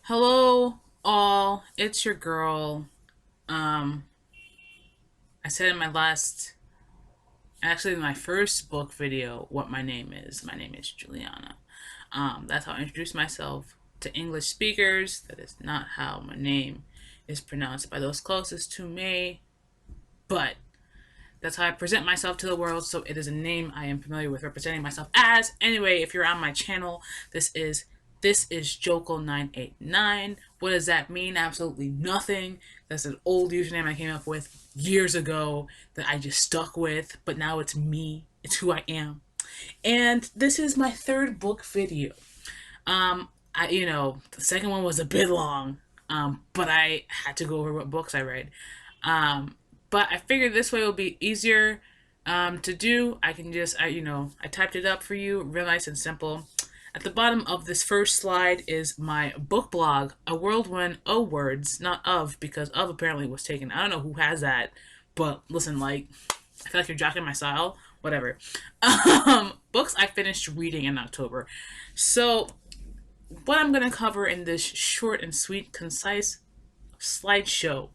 Hello, all. It's your girl. Um, I said in actually, in my first book video, what my name is. My name is Juliana. That's how I introduce myself to English speakers. That is not how my name is pronounced by those closest to me, but that's how I present myself to the world. So it is a name I am familiar with representing myself as. Anyway, if you're on my channel, this is Jokel989. What does that mean? Absolutely nothing. That's an old username I came up with years ago that I just stuck with, but now it's me. It's who I am. And this is my third book video. The second one was a bit long, but I had to go over what books I read. But I figured this way will be easier to do. I can I typed it up for you, real nice and simple. At the bottom of this first slide is my book blog, A Whirlwind O Words, not of, because of apparently was taken. I don't know who has that, but listen, I feel like you're jocking my style. Whatever. Books I finished reading in October. So, what I'm going to cover in this short and sweet, concise slideshow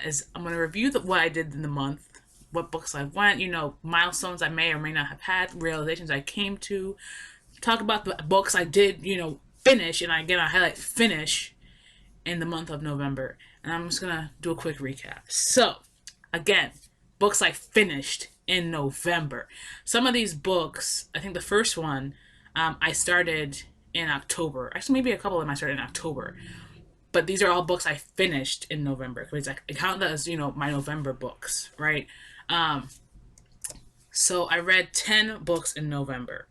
is I'm going to review what I did in the month, what books I went, milestones I may or may not have had, realizations I came to, talk about the books I did, finish, and I highlight finish in the month of November. And I'm just going to do a quick recap. So, again, books I finished in November. Some of these books, I think the first one I started in October. Actually, maybe a couple of them I started in October. But these are all books I finished in November. Because I count that as, my November books, right? So I read 10 books in November.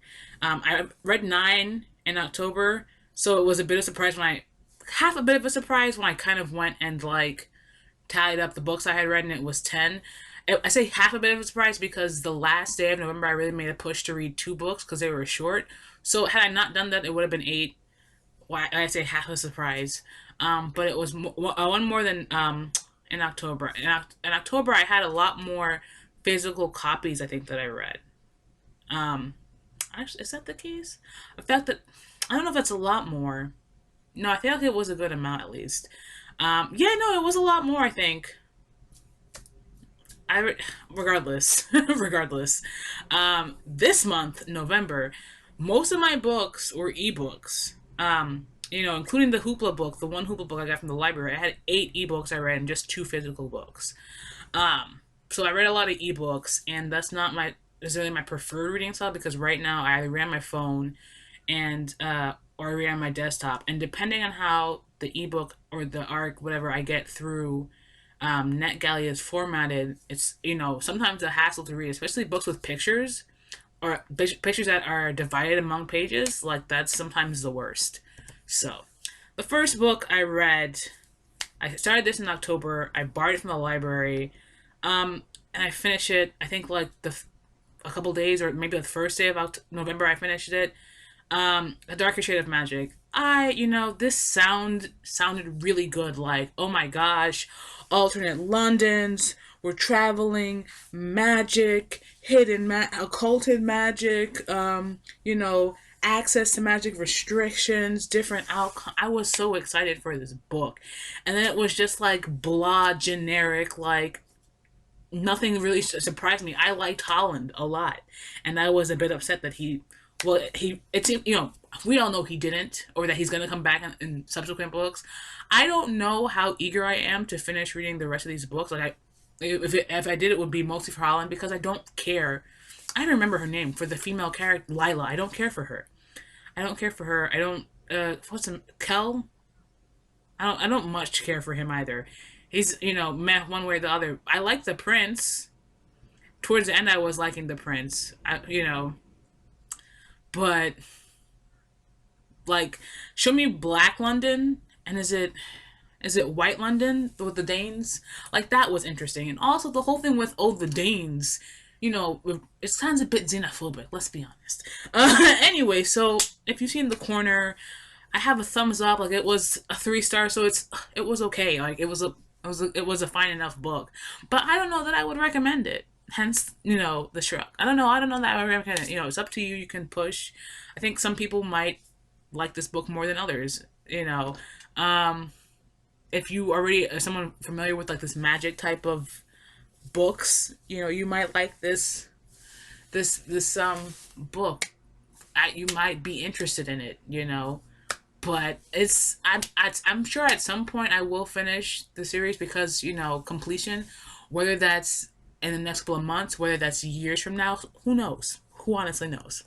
I read 9 in October. So it was a bit of a surprise half a bit of a surprise when I kind of went and tallied up the books I had read, and it was 10. I say half a bit of a surprise because the last day of November I really made a push to read 2 books because they were short. So had I not done that, it would have been 8. Well, I'd say half a surprise. But it was one more than in October. In October, I had a lot more physical copies, I think, that I read. Actually, is that the case? The fact that I don't know if that's a lot more. No, I feel like it was a good amount at least. Yeah, no, it was a lot more. I think. Regardless, regardless. This month, November, most of my books were ebooks. Including the Hoopla book, the one Hoopla book I got from the library. I had 8 ebooks I read and just 2 physical books. So I read a lot of ebooks, and that's not necessarily my preferred reading style because right now I either read on my phone and or I read on my desktop, and depending on how the ebook or the ARC, whatever I get through NetGalley is formatted, it's sometimes a hassle to read, especially books with pictures or pictures that are divided among pages. Like that's sometimes the worst. So, the first book I read, I started this in October. I borrowed it from the library, and I finished it. I think a couple days, or maybe the first day of November. I finished it. A Darker Shade of Magic. This sounded really good. Like, oh my gosh, alternate Londons. We're traveling, magic, occulted magic. Access to magic, restrictions, different outcomes. I was so excited for this book. And then it was just blah, generic, nothing really surprised me. I liked Holland a lot. And I was a bit upset that we all know he didn't, or that he's going to come back in subsequent books. I don't know how eager I am to finish reading the rest of these books. If I did, it would be mostly for Holland because I don't care. I don't remember her name for the female character, Lila. I don't care for her. I don't. What's him? Kel? I don't much care for him either. He's man one way or the other. I like the prince. Towards the end, I was liking the prince. But show me Black London, and is it White London with the Danes? That was interesting, and also the whole thing with the Danes. It sounds a bit xenophobic, let's be honest. Anyway, so if you see in the corner, I have a thumbs up. It was a 3-star, so it was okay. It was a fine enough book, but I don't know that I would recommend it. Hence, the shrug. I don't know that I would recommend it. It's up to you. You can push. I think some people might like this book more than others. Um, if you already are someone familiar with like this magic type of books, you might like this book. You might be interested in it. But I'm sure at some point I will finish the series because completion, whether that's in the next couple of months, whether that's years from now, who knows? Who honestly knows?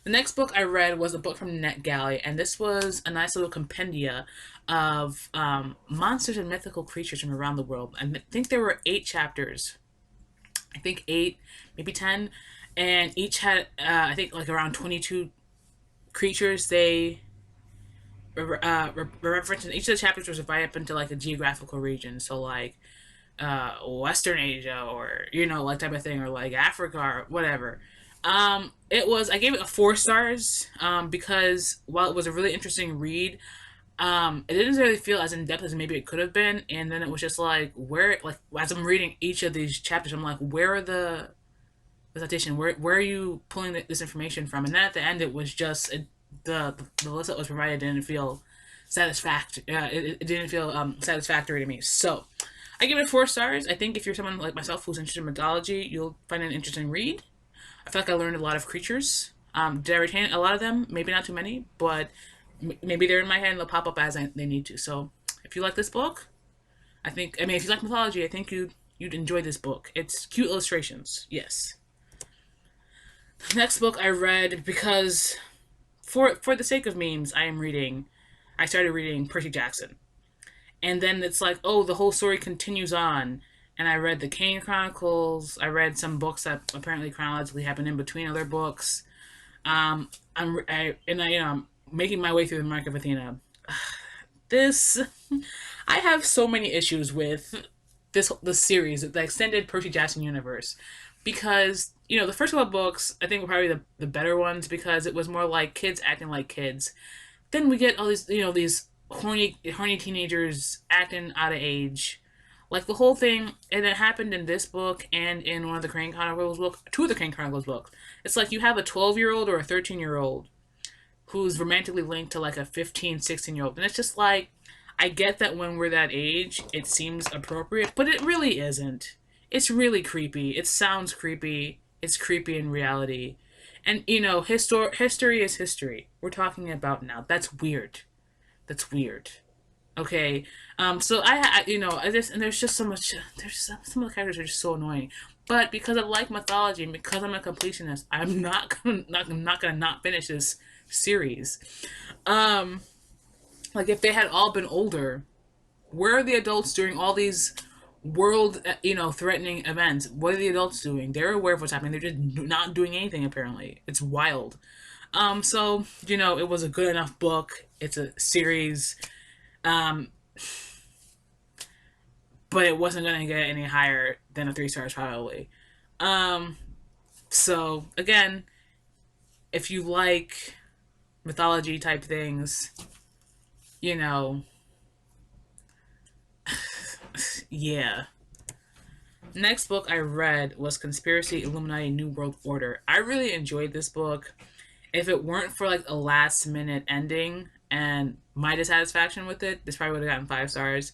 The next book I read was a book from NetGalley, and this was a nice little compendia of monsters and mythical creatures from around the world. I think there were 8 chapters. I think 8, maybe 10, and each had I think like around 22 creatures. They reference each of the chapters was divided up into like a geographical region. So like Western Asia or like type of thing, or like Africa or whatever. I gave it 4 stars because while it was a really interesting read, it didn't really feel as in depth as maybe it could have been. And then it was just like where like as I'm reading each of these chapters, I'm like, where are the citation? Where are you pulling this information from? And then at the end, it was just the list that was provided didn't feel satisfactory. It didn't feel satisfactory to me. So I give it 4 stars. I think if you're someone like myself who's interested in mythology, you'll find it an interesting read. I feel like I learned a lot of creatures. Did I retain a lot of them? Maybe not too many, but maybe they're in my head and they'll pop up as they need to. So if you like this book, if you like mythology, I think you'd enjoy this book. It's cute illustrations, yes. The next book I read because for the sake of memes, I started reading Percy Jackson. And then it's like, oh, the whole story continues on. And I read the Kane Chronicles. I read some books that apparently chronologically happen in between other books. I'm making my way through the Mark of Athena. This, I have so many issues with the series, the extended Percy Jackson universe, because the first couple of books I think were probably the better ones because it was more like kids acting like kids. Then we get all these horny teenagers acting out of age, like the whole thing, and it happened in this book and in one of the Crane Chronicles book, 2 of the Crane Chronicles books. It's like you have a 12-year-old or a 13-year-old who's romantically linked to like a 15, 16-year-old, and it's just like I get that when we're that age, it seems appropriate, but it really isn't. It's really creepy. It sounds creepy. It's creepy in reality. And history is history. We're talking about now. That's weird. That's weird. Okay. So and there's just so much. Some of the characters are just so annoying. But because I like mythology and because I'm a completionist, I'm not gonna not finish this series. Um, like if they had all been older, where are the adults during all these world threatening events? What are the adults doing? They're aware of what's happening. They're just not doing anything. Apparently, it's wild. So it was a good enough book. It's a series, um, but it wasn't gonna get any higher than a 3 stars probably. Um, so again, if you like mythology type things, you know, yeah. Next book I read was Conspiracy Illuminati New World Order. I really enjoyed this book. If it weren't for like a last minute ending and my dissatisfaction with it, this probably would have gotten 5 stars.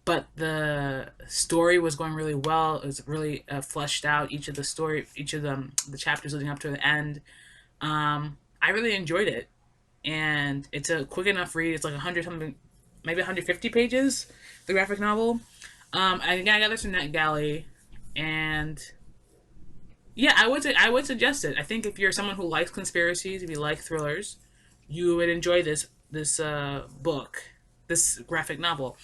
But the story was going really well. It was really fleshed out. Each of the chapters leading up to the end. I really enjoyed it, and it's a quick enough read. It's like 100 something, maybe 150 pages. The graphic novel. I got this from NetGalley, and yeah, I would suggest it. I think if you're someone who likes conspiracies, if you like thrillers, you would enjoy this book, this graphic novel.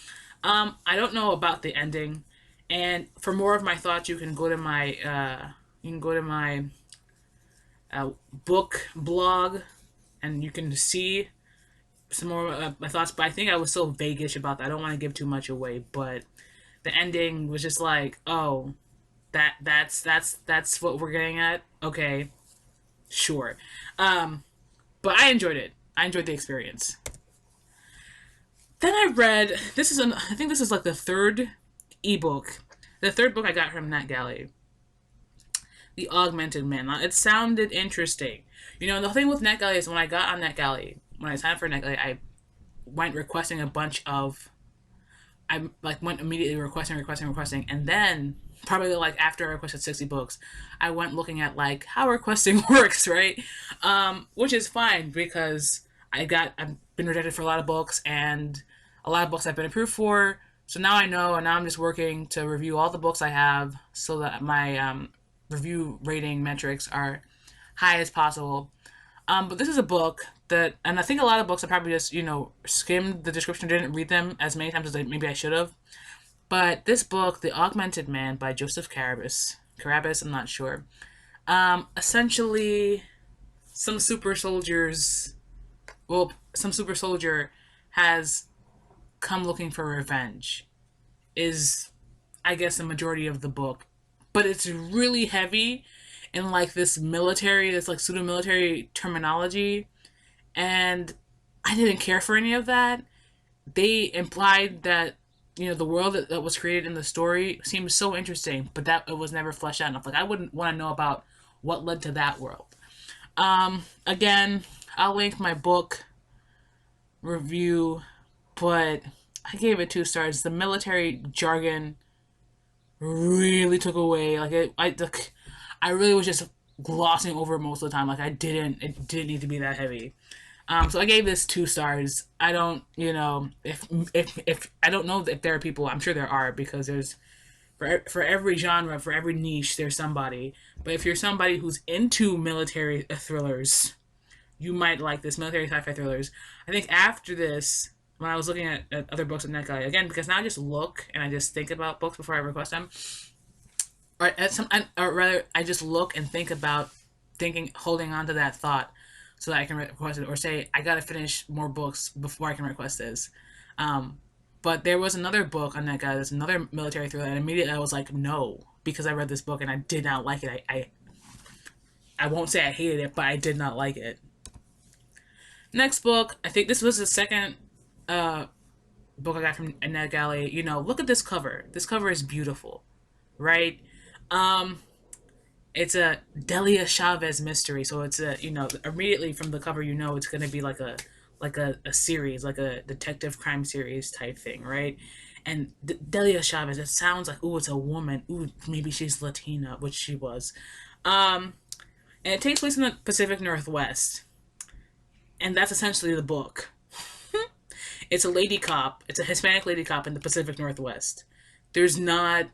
I don't know about the ending, and for more of my thoughts, you can go to my book blog, and you can see some more of my thoughts. But I think I was so vaguish about that. I don't want to give too much away, but the ending was just like, oh, that's what we're getting at. Okay, sure. But I enjoyed it. I enjoyed the experience. Then I read I think this is like the third ebook, the third book I got from NetGalley, The Augmented Man. It sounded interesting. The thing with NetGalley is when I got on NetGalley, when I signed up for Net, I went requesting a bunch of I like went immediately requesting, and then probably like after I requested 60 books, I went looking at like how requesting works, right? Which is fine because I've been rejected for a lot of books and a lot of books I've been approved for. So now I know, and now I'm just working to review all the books I have so that my review rating metrics are high as possible. But this is a book that, and I think a lot of books I probably just, skimmed the description, didn't read them as many times as maybe I should have. But this book, The Augmented Man by Joseph Carabas, I'm not sure. Essentially, some super soldiers, some super soldier has come looking for revenge, is, I guess, the majority of the book. But it's really heavy in like this like pseudo military terminology, and I didn't care for any of that. They implied that the world that was created in the story seemed so interesting, but that it was never fleshed out enough. Like I wouldn't want to know about what led to that world. Again, I'll link my book review, but I gave it 2 stars. The military jargon really took away. I really was just glossing over most of the time. Like it didn't need to be that heavy. So I gave this 2 stars. I don't, if I don't know if there are people. I'm sure there are because there's for every genre, for every niche, there's somebody. But if you're somebody who's into military thrillers, you might like this military sci-fi thrillers. I think after this, when I was looking at other books at NetGuy again, because now I just look and I just think about books before I request them, or rather, I just look and think about holding on to that thought so that I can request it, or say I gotta finish more books before I can request this. Um, but there was another book on that guy. There's another military thriller, and immediately I was like, no, because I read this book and I did not like it. I won't say I hated it, but I did not like it. Next book, I think this was the second uh, book I got from Annette Galley. Look at this cover. This cover is beautiful, right? Um, it's a Delia Chavez mystery, so it's immediately from the cover it's gonna be like a series, like a detective crime series type thing, right? And Delia Chavez, it sounds like, ooh, it's a woman. Ooh, maybe she's Latina, which she was. Um, and it takes place in the Pacific Northwest, and that's essentially the book. It's a lady cop. It's a Hispanic lady cop in the Pacific Northwest. There's not.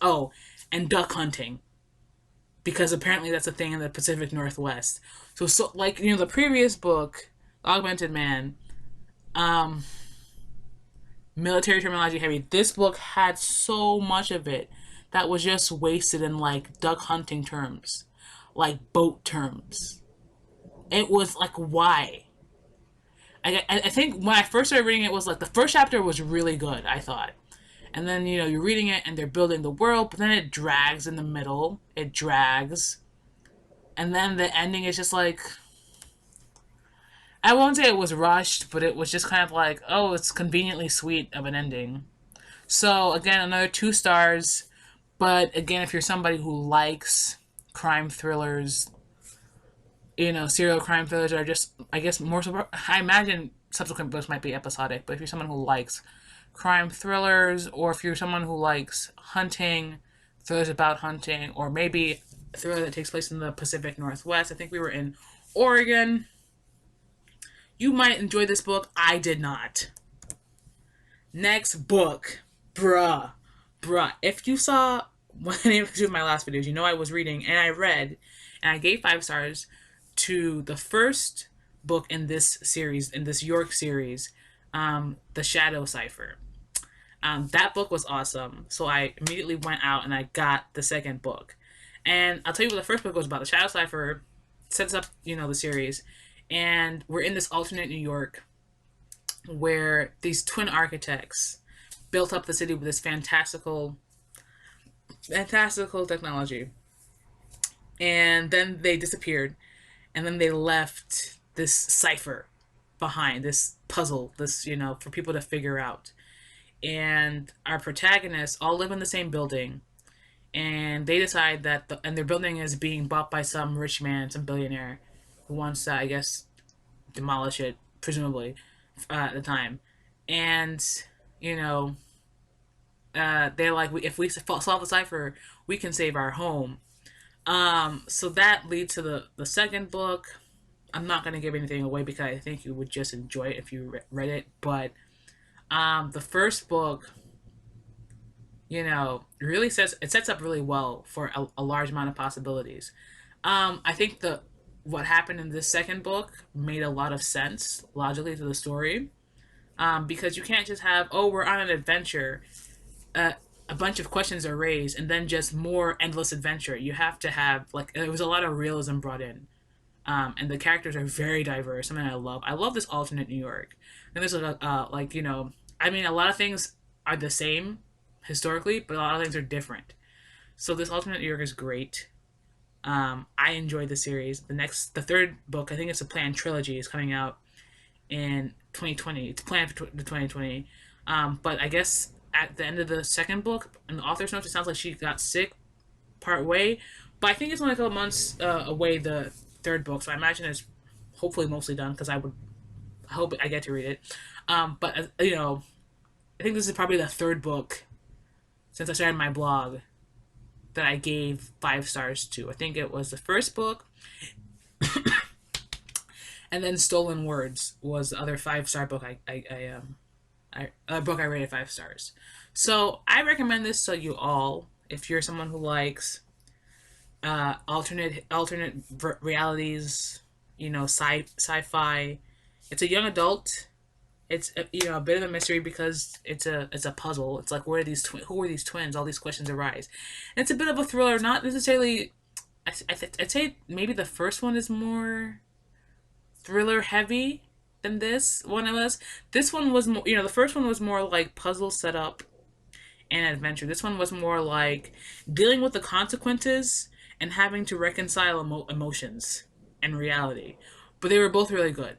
Oh, and duck hunting, because apparently that's a thing in the Pacific Northwest. So like the previous book, Augmented Man, um, military terminology heavy. This book had so much of it that was just wasted in like duck hunting terms, like boat terms. It was like, why? I think when I first started reading it was like the first chapter was really good, I thought. And then, you're reading it and they're building the world, but then it drags in the middle. It drags. And then the ending is just like, I won't say it was rushed, but it was just kind of like, oh, it's conveniently sweet of an ending. So, again, another 2 stars. But again, if you're somebody who likes crime thrillers, serial crime thrillers are just, I guess, more so. I imagine subsequent books might be episodic, but if you're someone who likes crime thrillers, or if you're someone who likes hunting, thrillers about hunting, or maybe a thriller that takes place in the Pacific Northwest, I think we were in Oregon, you might enjoy this book. I did not. Next book. Bruh. If you saw one of my last videos, I was reading and I read and I gave 5 stars to the first book in this series, in this York series, The Shadow Cipher. That book was awesome, so I immediately went out and I got the second book. And I'll tell you what the first book was about. The Shadow Cipher sets up, the series, and we're in this alternate New York where these twin architects built up the city with this fantastical technology, and then they disappeared, and then they left this cipher behind, this puzzle, this for people to figure out. And our protagonists all live in the same building, and they decide that their building is being bought by some rich man, some billionaire, who wants to, I guess, demolish it presumably, at the time, and you know, they're like, if we solve the cipher, we can save our home. So that leads to the second book. I'm not going to give anything away because I think you would just enjoy it if you read it. But the first book, really sets up really well for a large amount of possibilities. I think the what happened in this second book made a lot of sense logically to the story. Because you can't just have, oh, we're on an adventure, uh, a bunch of questions are raised, and then just more endless adventure. You have to have, like, there was a lot of realism brought in. And the characters are very diverse. Something I love. I love this alternate New York. And there's I mean, a lot of things are the same historically, but a lot of things are different. So this alternate New York is great. I enjoyed the series. The third book, I think it's a planned trilogy, is coming out in 2020. It's planned for the 2020. But I guess at the end of the second book, in the author's notes, it sounds like she got sick part way. But I think it's only a couple months away, the third book, so I imagine it's hopefully mostly done because I hope I get to read it. But I think this is probably the third book since I started my blog that I gave 5 stars to. I think it was the first book, and then Stolen Words was the other 5-star book. A book I rated 5 stars. So I recommend this to you all if you're someone who likes alternate realities, sci-fi. It's a young adult. It's a bit of a mystery because it's a puzzle. It's like, who are these twins? All these questions arise. And it's a bit of a thriller, not necessarily. I'd say maybe the first one is more thriller heavy than this one was. This one was more, the first one was more like puzzle setup and adventure. This one was more like dealing with the consequences and having to reconcile emotions and reality. But they were both really good.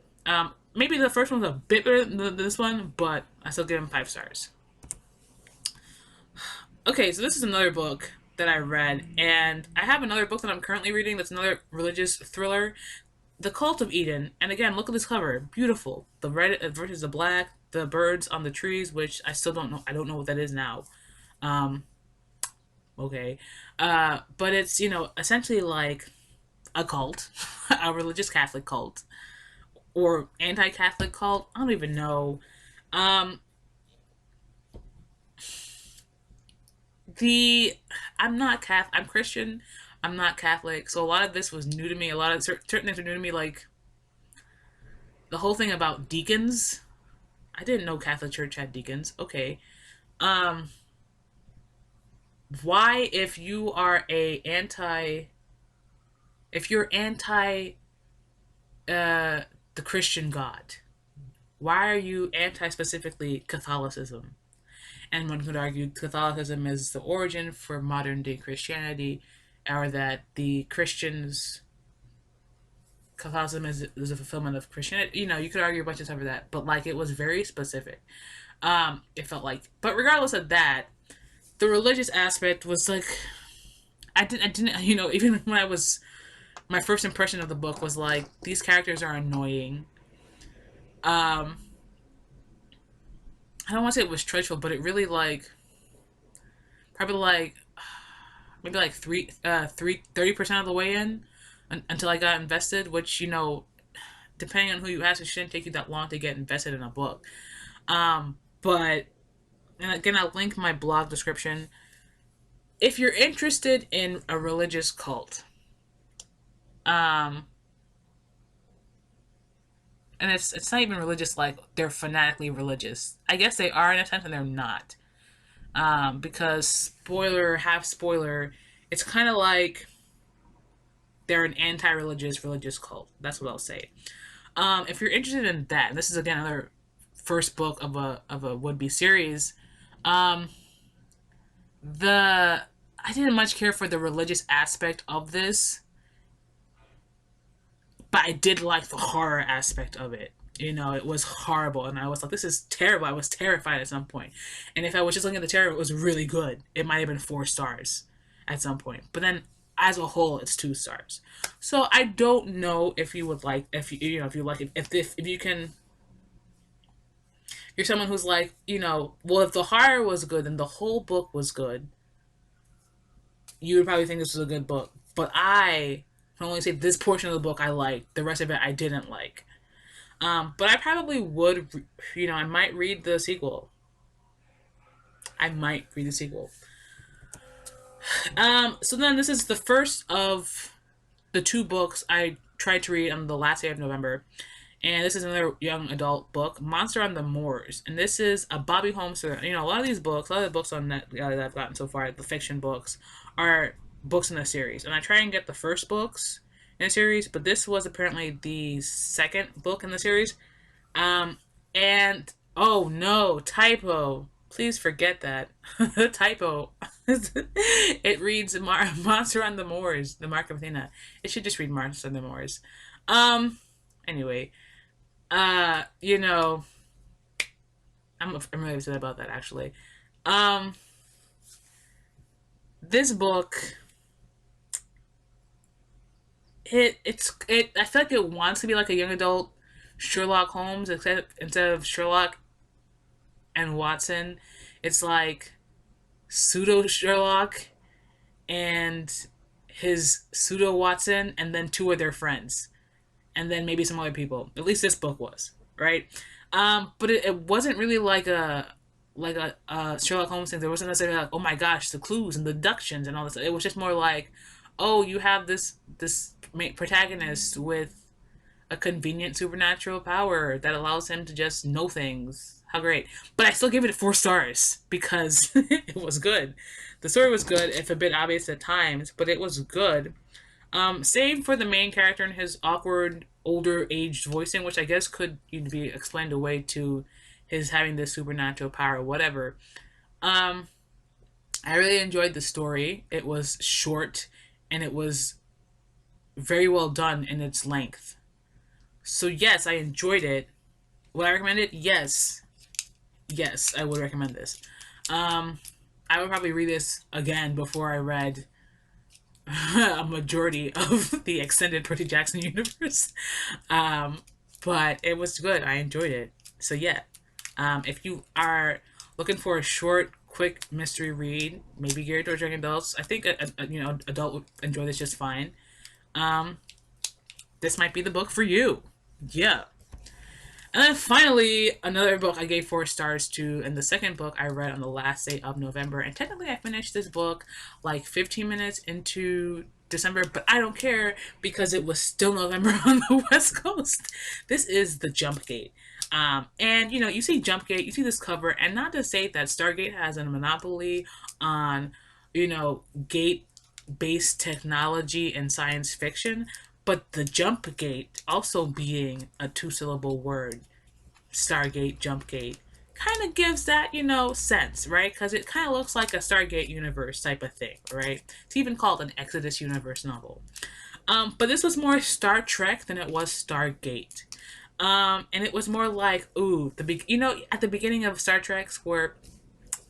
Maybe the first one's a bit better than this one, but I still give them 5 stars. Okay, so this is another book that I read, and I have another book that I'm currently reading that's another religious thriller, The Cult of Eden. And again, look at this cover. Beautiful. The red versus the black, the birds on the trees, which I still don't know. I don't know what that is now. Okay. But it's, essentially like a cult, a religious Catholic cult, or anti-Catholic cult. I don't even know. Um, the I'm not Catholic. I'm Christian. I'm not Catholic. So a lot of this was new to me. A lot of certain things are new to me, like the whole thing about deacons. I didn't know Catholic Church had deacons. Okay. Um, why, if you're anti the Christian God, why are you anti specifically Catholicism? And one could argue Catholicism is the origin for modern day Christianity, or that the Christians Catholicism is a fulfillment of Christianity. You could argue a bunch of stuff for that, but like it was very specific. It felt like, but regardless of that, the religious aspect was like, I didn't, even when I was, my first impression of the book was like, these characters are annoying. Um, I don't want to say it was dreadful, but it really like, probably like, maybe like 30% of the way in, until I got invested, which, depending on who you ask, it shouldn't take you that long to get invested in a book. But, and again, I'll link my blog description. If you're interested in a religious cult, um, and it's not even religious like they're fanatically religious. I guess they are in a sense, and they're not. Because spoiler, half spoiler, it's kind of like they're an anti-religious religious cult. That's what I'll say. If you're interested in that, and this is again another first book of a would be series. Um, the I didn't much care for the religious aspect of this, but I did like the horror aspect of it. It was horrible, and I was like, "This is terrible." I was terrified at some point, and if I was just looking at the terror, it was really good. It might have been 4 stars at some point, but then as a whole, it's 2 stars. So I don't know if you would like, if you like it, if you can. You're someone who's like, well, if the horror was good and the whole book was good, you would probably think this was a good book. But I can only say this portion of the book I liked. The rest of it I didn't like. But I probably would, I might read the sequel. I might read the sequel. So then this is the first of the two books I tried to read on the last day of November. And this is another young adult book, Monster on the Moors. And this is a Bobby Holmes. A lot of these books, a lot of the books on that I've gotten so far, the fiction books, are books in the series. And I try and get the first books in the series, but this was apparently the second book in the series. And oh no, typo. Please forget that. Typo. It reads Monster on the Moors, the Mark of Athena. It should just read Monster on the Moors. Um, anyway, uh, you know, I'm really upset about that actually. Um, this book, I feel like it wants to be like a young adult Sherlock Holmes, except instead of Sherlock and Watson, it's like pseudo Sherlock and his pseudo Watson, and then two of their friends, and then maybe some other people. At least this book was, right? But it wasn't really like a Sherlock Holmes thing. There wasn't necessarily like, oh my gosh, the clues and the deductions and all this. It was just more like, oh, you have this protagonist with a convenient supernatural power that allows him to just know things. How great! But I still give it 4 stars because it was good. The story was good, if a bit obvious at times, but it was good. Save for the main character and his awkward, older aged voicing, which I guess could be explained away to his having this supernatural power, whatever. Um, I really enjoyed the story. It was short and it was very well done in its length. So yes, I enjoyed it. Would I recommend it? Yes. Yes, I would recommend this. Um, I would probably read this again before I read a majority of the extended Percy Jackson universe. Um, but it was good. I enjoyed it. So yeah, if you are looking for a short, quick mystery read, maybe geared towards young adults, I think adult would enjoy this just fine. Um, this might be the book for you. Yeah. And then finally, another book I gave 4 stars to, and the second book I read on the last day of November. And technically, I finished this book like 15 minutes into December, but I don't care because it was still November on the West Coast. This is The Jump Gate. And you see Jump Gate, you see this cover, and not to say that Stargate has a monopoly on, gate based technology and science fiction, but the Jump Gate also being a two-syllable word, Stargate, Jumpgate, kind of gives that, sense, right? Because it kind of looks like a Stargate universe type of thing, right? It's even called an Exodus universe novel. But this was more Star Trek than it was Stargate. And it was more like, ooh, at the beginning of Star Trek's where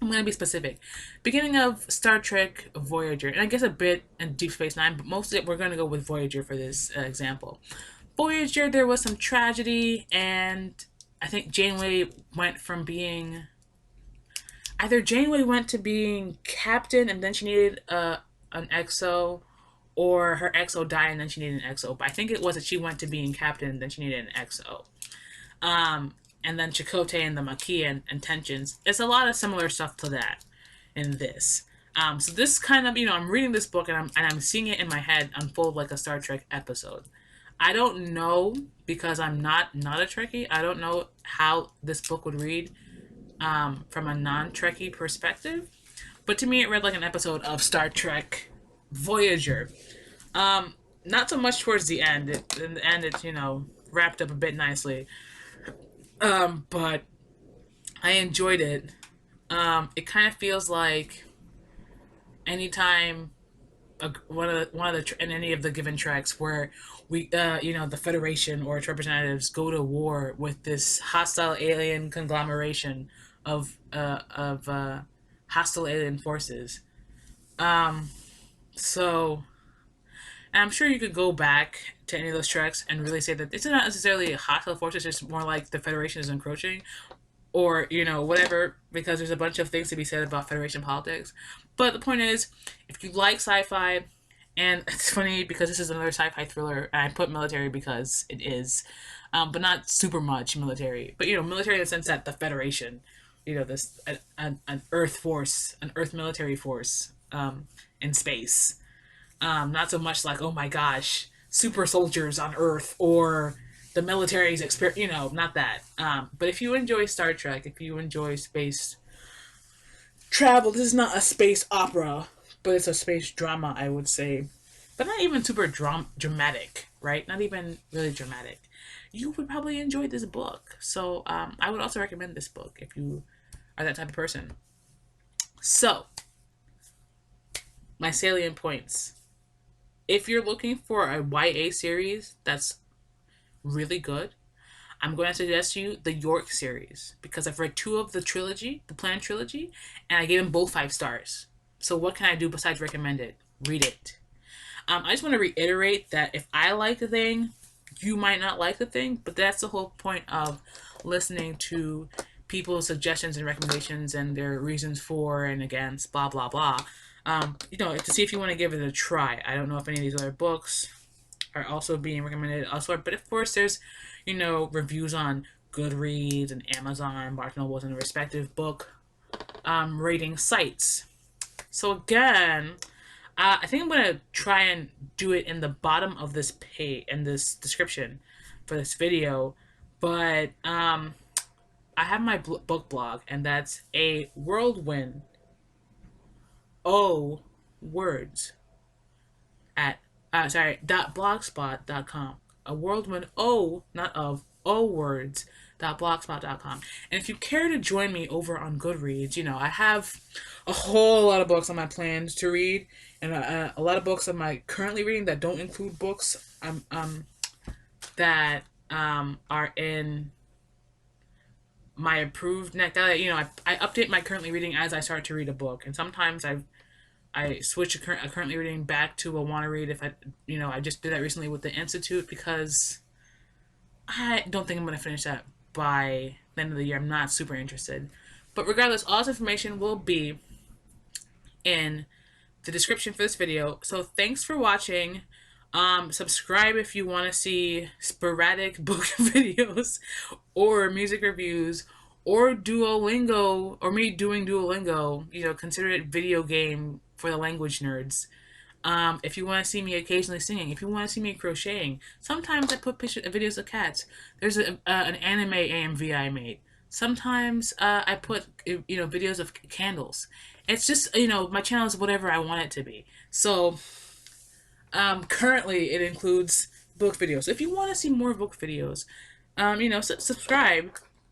I'm gonna be specific. Beginning of Star Trek Voyager, and I guess a bit in Deep Space Nine, but mostly we're gonna go with Voyager for this example. Voyager, there was some tragedy, and I think Janeway went from being either Janeway went to being captain, and then she needed an XO, or her XO died and then she needed an XO. But I think it was that she went to being captain, and then she needed an XO. And then Chakotay and the Maquis and tensions. It's a lot of similar stuff to that in this. So this kind of, I'm reading this book and I'm seeing it in my head unfold like a Star Trek episode. I don't know because I'm not a Trekkie. I don't know how this book would read from a non-Trekkie perspective, but to me it read like an episode of Star Trek Voyager. Not so much towards the end. In the end, it's wrapped up a bit nicely. But I enjoyed it. It kind of feels like anytime in any of the given tracks where the Federation or its representatives go to war with this hostile alien conglomeration of hostile alien forces. Um, so and I'm sure you could go back to any of those tracks and really say that it's not necessarily a hostile force, it's just more like the Federation is encroaching. or whatever, because there's a bunch of things to be said about Federation politics. But the point is, if you like sci-fi, and it's funny because this is another sci-fi thriller, and I put military because it is, but not super much military, but military in the sense that the Federation, this an Earth force, an Earth military force, in space. Not so much like, oh my gosh, super soldiers on Earth, or the military's experience, not that. But if you enjoy Star Trek, if you enjoy space travel, this is not a space opera, but it's a space drama, I would say. But not even super dramatic, right? Not even really dramatic. You would probably enjoy this book. So I would also recommend this book if you are that type of person. So, my salient points. If you're looking for a YA series that's really good, I'm going to suggest you the York series because I've read two of the trilogy, the planned trilogy, and I gave them both 5 stars. So what can I do besides recommend it? Read it. I just want to reiterate that if I like the thing, you might not like the thing, but that's the whole point of listening to people's suggestions and recommendations and their reasons for and against, blah, blah, blah. To see if you want to give it a try. I don't know if any of these other books are also being recommended elsewhere, but of course there's, reviews on Goodreads and Amazon, Barnes & Nobles, and the respective book rating sites. So again, I think I'm going to try and do it in the bottom of this page, in this description for this video, but I have my book blog, and that's a whirlwind words at .blogspot.com. A whirlwind not of words.blogspot.com. And if you care to join me over on Goodreads, I have a whole lot of books on my plans to read, and a lot of books I'm currently reading that don't include books that are in my approved next. I update my currently reading as I start to read a book, and sometimes I switch a currently reading back to a want to read if I just did that recently with the Institute because I don't think I'm going to finish that by the end of the year. I'm not super interested. But regardless, all this information will be in the description for this video. So thanks for watching. Subscribe if you want to see sporadic book videos or music reviews or Duolingo, or me doing Duolingo. Consider it video game for the language nerds. If you want to see me occasionally singing, if you want to see me crocheting, sometimes I put videos of cats. There's an anime AMV I made. Sometimes I put videos of candles. It's just my channel is whatever I want it to be. So currently it includes book videos. If you want to see more book videos, subscribe.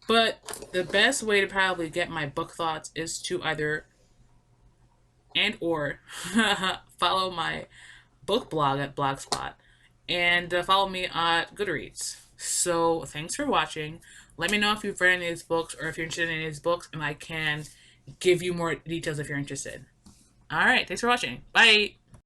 But the best way to probably get my book thoughts is to either or follow my book blog at Blogspot and follow me at Goodreads. So thanks for watching. Let me know if you've read any of these books or if you're interested in any of these books, and I can give you more details if you're interested. Alright, thanks for watching. Bye!